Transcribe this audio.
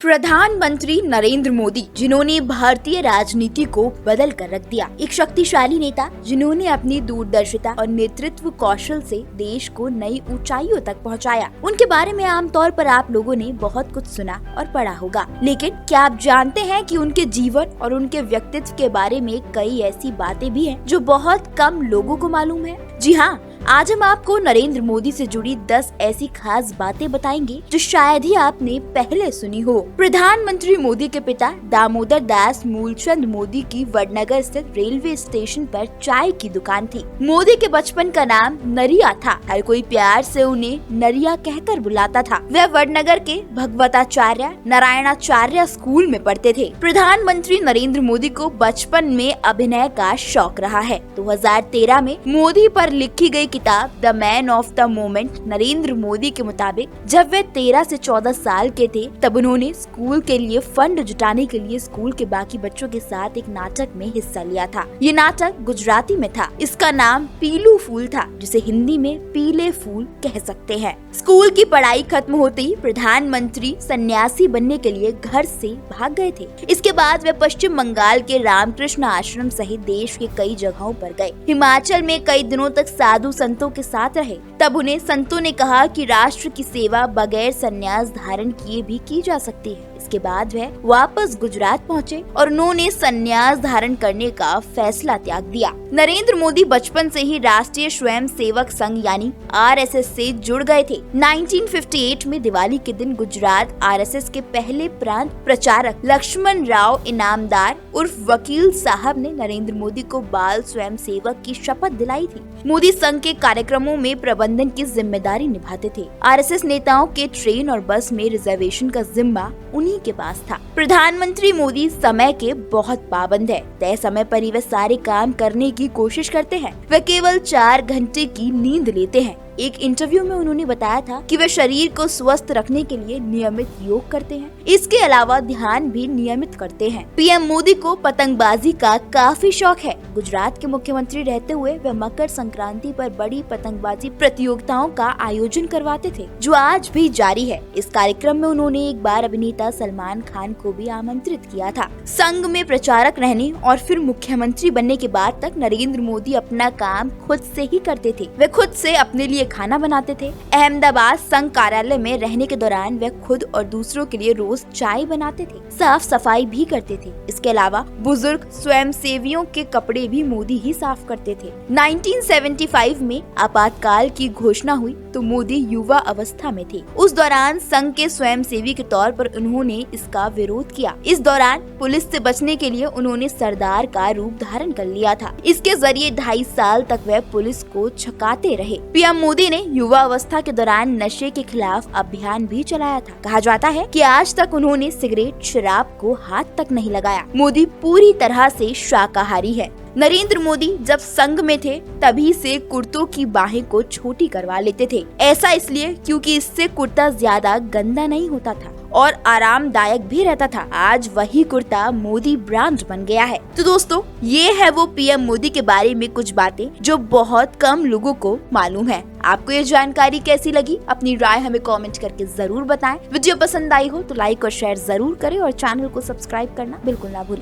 प्रधानमंत्री नरेंद्र मोदी, जिन्होंने भारतीय राजनीति को बदल कर रख दिया। एक शक्तिशाली नेता जिन्होंने अपनी दूरदर्शिता और नेतृत्व कौशल से देश को नई ऊंचाइयों तक पहुंचाया। उनके बारे में आमतौर पर आप लोगों ने बहुत कुछ सुना और पढ़ा होगा, लेकिन क्या आप जानते हैं कि उनके जीवन और उनके व्यक्तित्व के बारे में कई ऐसी बातें भी हैं जो बहुत कम लोगों को मालूम है। जी हाँ, आज हम आपको नरेंद्र मोदी से जुड़ी 10 ऐसी खास बातें बताएंगे जो शायद ही आपने पहले सुनी हो। प्रधानमंत्री मोदी के पिता दामोदर दास मूलचंद मोदी की वडनगर स्थित रेलवे स्टेशन पर चाय की दुकान थी। मोदी के बचपन का नाम नरिया था। हर कोई प्यार से उन्हें नरिया कहकर बुलाता था। वह वडनगर के भगवताचार्य नारायणाचार्य स्कूल में पढ़ते थे। प्रधानमंत्री नरेंद्र मोदी को बचपन में अभिनय का शौक रहा है। 2013 में मोदी पर लिखी गई किताब the man of the moment Narendra Modi के मुताबिक जब वे 13 से 14 साल के थे, तब उन्होंने स्कूल के लिए फंड जुटाने के लिए स्कूल के बाकी बच्चों के साथ एक नाटक में हिस्सा लिया था। ये नाटक गुजराती में था। इसका नाम पीलू फूल था, जिसे हिंदी में पीले फूल कह सकते हैं। स्कूल की पढ़ाई खत्म होते ही प्रधानमंत्री सन्यासी बनने के लिए घर से भाग गए थे। इसके बाद वे पश्चिम बंगाल के रामकृष्ण आश्रम सहित देश के कई जगहों पर गए। हिमाचल में कई दिनों तक साधु संतों के साथ रहे। तब उन्हें संतों ने कहा कि राष्ट्र की सेवा बगैर संन्यास धारण किए भी की जा सकती है। इसके बाद वह वापस गुजरात पहुंचे और उन्होंने संन्यास धारण करने का फैसला त्याग दिया। नरेंद्र मोदी बचपन से ही राष्ट्रीय स्वयं सेवक संघ यानी RSS से जुड़ गए थे। 1958 में दिवाली के दिन गुजरात RSS के पहले प्रांत प्रचारक लक्ष्मण राव इनामदार उर्फ वकील साहब ने नरेंद्र मोदी को बाल स्वयं सेवक की शपथ दिलाई थी। मोदी संघ के कार्यक्रमों में प्रबंधन की जिम्मेदारी निभाते थे। RSS नेताओं के ट्रेन और बस में रिजर्वेशन का जिम्मा उन्हीं के पास था। प्रधानमंत्री मोदी समय के बहुत पाबंद है। तय समय पर ही वे सारे काम करने की कोशिश करते हैं। वे केवल 4 घंटे की नींद लेते हैं। एक इंटरव्यू में उन्होंने बताया था कि वे शरीर को स्वस्थ रखने के लिए नियमित योग करते हैं। इसके अलावा ध्यान भी नियमित करते हैं। पीएम मोदी को पतंगबाजी का काफी शौक है। गुजरात के मुख्यमंत्री रहते हुए वे मकर संक्रांति पर बड़ी पतंगबाजी प्रतियोगिताओं का आयोजन करवाते थे, जो आज भी जारी है। इस कार्यक्रम में उन्होंने एक बार अभिनेता सलमान खान को भी आमंत्रित किया था। संघ में प्रचारक रहने और फिर मुख्यमंत्री बनने के बाद तक नरेंद्र मोदी अपना काम खुद से ही करते थे। वे खुद से अपने लिए खाना बनाते थे। अहमदाबाद संघ कार्यालय में रहने के दौरान वे खुद और दूसरों के लिए रोज चाय बनाते थे, साफ सफाई भी करते थे। इसके अलावा बुजुर्ग स्वयंसेवियों के कपड़े भी मोदी ही साफ करते थे। 1975 में आपातकाल की घोषणा हुई तो मोदी युवा अवस्था में थे। उस दौरान संघ के स्वयंसेवी के तौर पर उन्होंने इसका विरोध किया। इस दौरान पुलिस से बचने के लिए उन्होंने सरदार का रूप धारण कर लिया था। इसके जरिए 2.5 साल तक वे पुलिस को छकाते रहे। पीएम मोदी ने युवा अवस्था के दौरान नशे के खिलाफ अभियान भी चलाया था। कहा जाता है कि आज तक उन्होंने सिगरेट शराब को हाथ तक नहीं लगाया। मोदी पूरी तरह से शाकाहारी है। नरेंद्र मोदी जब संघ में थे तभी से कुर्तों की बाहें को छोटी करवा लेते थे। ऐसा इसलिए क्योंकि इससे कुर्ता ज्यादा गंदा नहीं होता था और आरामदायक भी रहता था। आज वही कुर्ता मोदी ब्रांड बन गया है। तो दोस्तों, ये है वो पीएम मोदी के बारे में कुछ बातें जो बहुत कम लोगों को मालूम है। आपको ये जानकारी कैसी लगी? अपनी राय हमें कमेंट करके जरूर बताएं। वीडियो पसंद आई हो तो लाइक और शेयर जरूर करें और चैनल को सब्सक्राइब करना बिल्कुल ना भूलें।